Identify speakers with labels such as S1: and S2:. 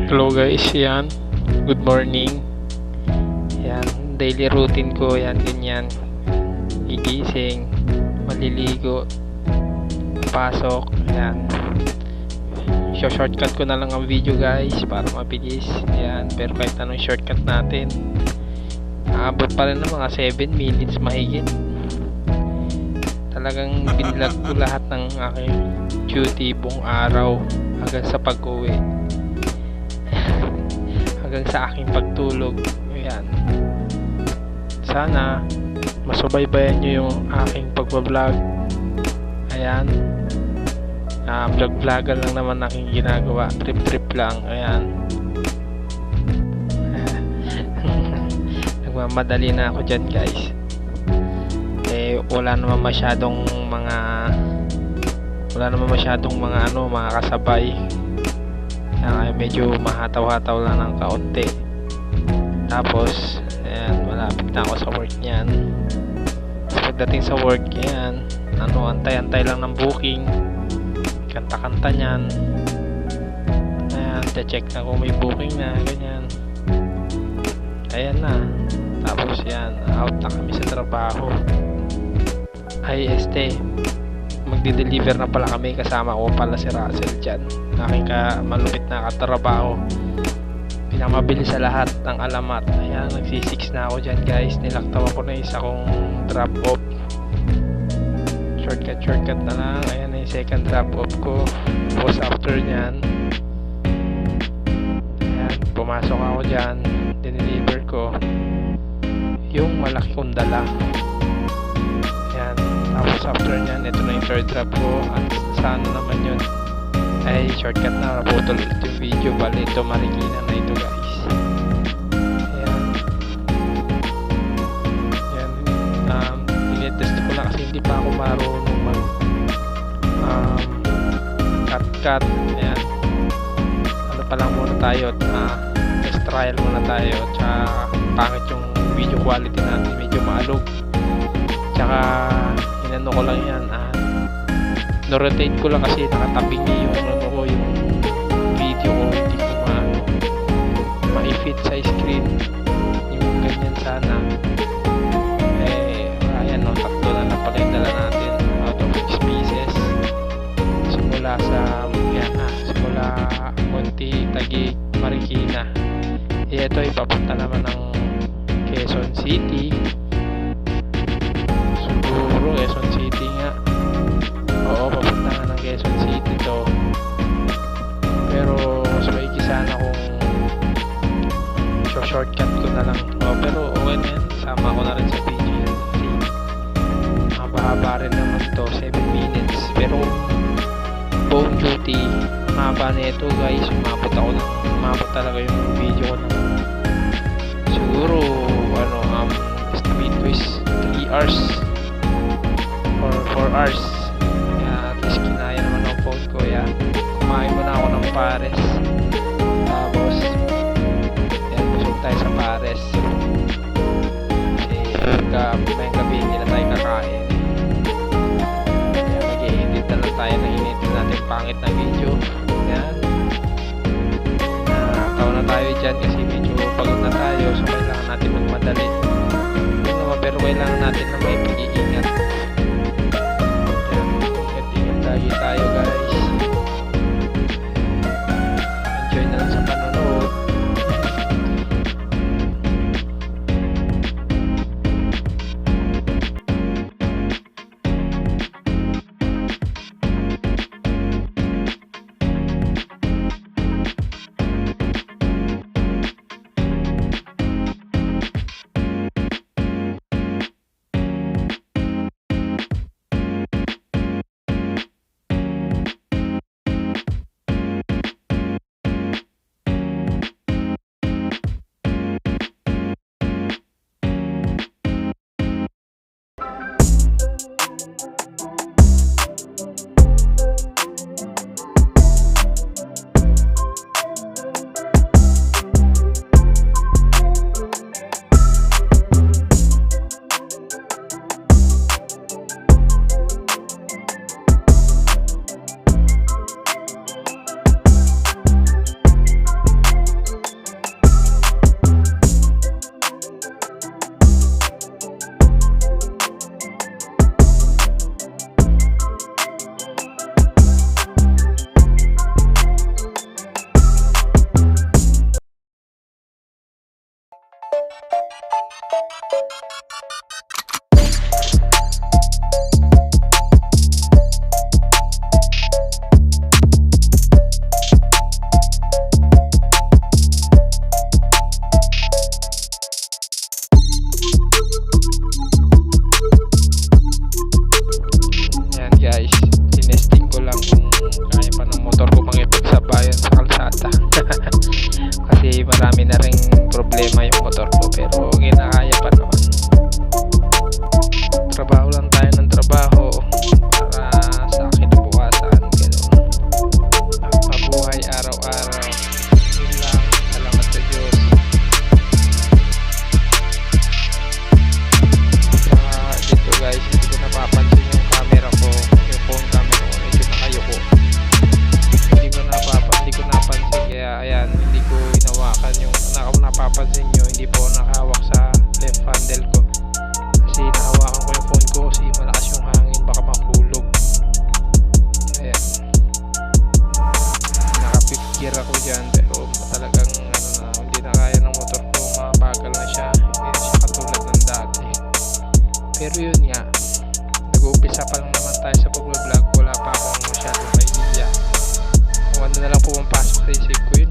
S1: Hello guys, yan. Good morning. Yan, daily routine ko yan, ganyan. Gigising, maliligo, pasok, yan. Shortcut ko na lang ang video guys para mabilis. Yan, pero kahit anong shortcut natin, aabot pa rin ng mga 7 minutes mahigit. Talagang binlog ko lahat ng aking duty buong araw hanggang sa pag-uwi. Hanggang sa aking pagtulog. Ayan. Sana masubaybayan nyo yung aking pagbablog. Ayan. Vlog-vlogan lang naman aking ginagawa. Trip-trip lang. Ayan. Nagmamadali na ako dyan guys. Wala naman masyadong mga kasabay. Kaya medyo mahataw-hataw lang ng kaunti. Tapos ayan, malapit na ako sa work niyan. Pagdating sa work yan, antay-antay lang ng booking, kanta-kanta niyan. Ayan, check na kung may booking na, ganyan. Ayan na. Tapos yan, out na kami sa trabaho. Magdi-deliver na pala kami, kasama ko pala si Russell dyan, aking malupit na katrabaho, pinamabilis sa lahat ng alamat. Ayan, nagsi-6 na ako dyan guys. Nilaktawa ko na isa kong drop off, shortcut na lang. Ayan na yung second drop off ko. Tapos after nyan, ayan, pumasok ako dyan, dineliver ko yung malaki kong dala. Ayan. Tapos after nyan, ito na yung third drop ko. At saan naman yun ay shortcut na, naputol ulit yung video. Bali ito, Marikina na ito guys. Ayan. Ayan. Tinitest ko na kasi hindi pa ako marunong mag cut. Ayan. Ano pa lang muna tayo, test trial muna tayo. Tsaka pangit yung video quality natin, medyo maalog. Tsaka inano ko lang yan, no-rotate ko lang kasi nakatabing niya yung video ko, hindi ko ma-fit sa screen yung ganyan sana. Ayan no, tatlo na pala yung dala natin out of 6 pieces. Simula Munti, Taguig, Marikina. Ito ipapunta naman ng Quezon City. Quezon City nga. Oo, papunta nga ng Quezon City to. Pero mas maigi sana kung shortcut ko na lang. Pero okay na yan. Sama ko na rin sa video yan. Mahaba rin naman to, 7 minutes. Pero buong duty, mahaba na ito guys. Umabot talaga yung video ko ng siguro estimate ko is 3 hours or 4 hours. Kaya at least kinaya naman ang phone ko. Yan, kumain muna ako ng pares. Tapos yan, busog tayo sa pares. May gabi hindi na tayo kakain. Kaya mag-i-edit na lang tayo ng initin natin pangit na video. Yan, nakatawa na tayo dyan kasi medyo pagod na tayo. So kailangan natin magmadali. Pero kailangan natin na may pag-iingat. Lagi tayo guys. Enjoy na lang sa panonood. problema yung motor ko, pero ginakaya pa naman. Trabaho lang tayo ng trabaho para sa kinabukasan, ganun. Mabuhay araw-araw, yun lang. Salamat sa Diyos. Dito guys, hindi ko napapansin yung camera ko, yung phone camera ko, medyo nakayuko. Hindi ko napansin, kaya ayan, hindi ko hinawakan yung napapansin nyo, hindi po nakahawak sa left handle ko kasi nahawakan ko yung phone ko kasi malakas yung hangin, baka mahulog. Ayan, naka 5th gear ako dyan, pero talagang hindi na kaya ng motor ko, mabagal na siya, hindi na siya katulad ng dati. Pero yun nga, nag-uumpisa pa lang naman tayo sa pag-vlog, wala pa akong masyadong idea kung ano na lang pumapasok sa isip ko, yun